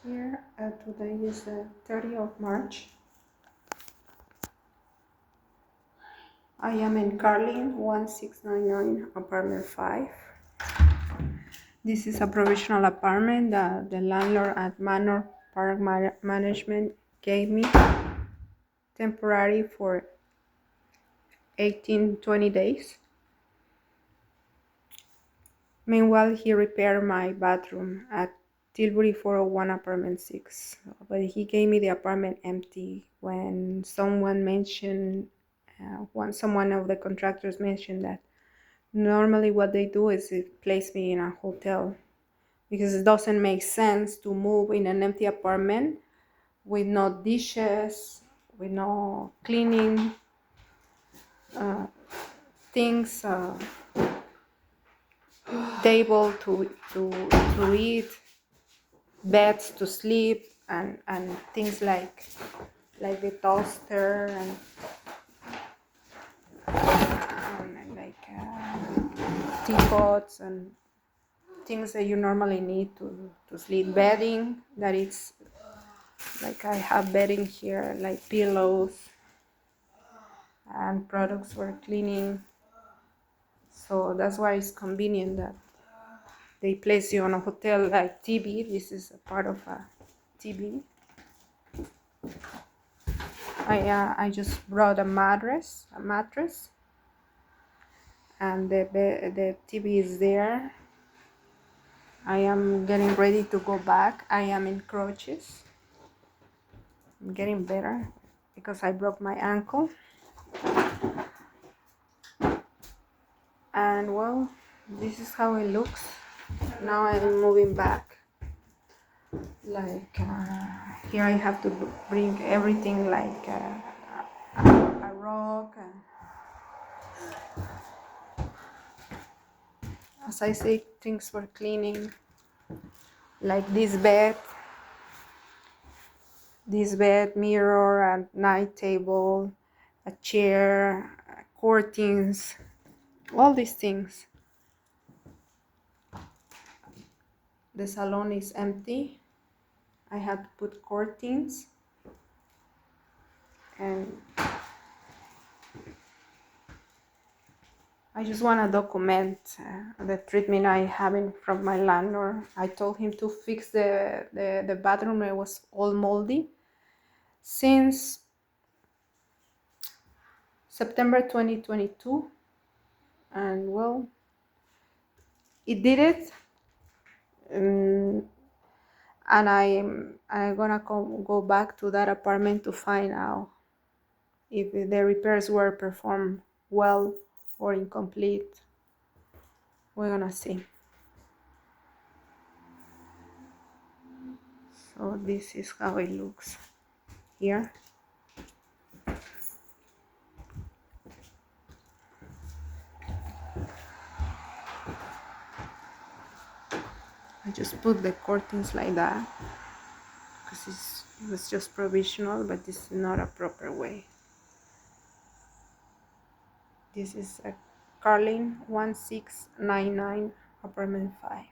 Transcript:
Here, today is the 30th of March. I am in Carlin 1699 apartment 5. This is a provisional apartment that the landlord at Manor Park Management gave me temporary for 18-20 days. Meanwhile, he repaired my bathroom at Tillbury 401 apartment 6, but he gave me the apartment empty when someone of the contractors mentioned that normally what they do is they place me in a hotel, because it doesn't make sense to move in an empty apartment with no dishes, with no cleaning things, table to eat, beds to sleep, and things like the toaster and like teapots and things that you normally need to sleep. Bedding, that it's like I have bedding here, like pillows and products for cleaning. So that's why it's convenient that they place you on a hotel. Like TV, this is a part of a TV. I just brought a mattress, and the TV is there. I am getting ready to go back. I am in crutches. I'm getting better because I broke my ankle. And well, this is how it looks. Now I'm moving back. Like here I have to bring everything, like a rock, as I say, things for cleaning, like this bed, mirror, and night table, a chair, curtains, all these things. The salon is empty. I had to put curtains, and I just want to document the treatment I having from my landlord. I told him to fix the bathroom. It was all moldy since September 2022, and well, it did it. And I'm gonna go back to that apartment to find out if the repairs were performed well or incomplete. We're gonna see. So this is how it looks here. I just put the curtains like that because it was just provisional, but this is not a proper way. This is a Carlin 1699 apartment 5.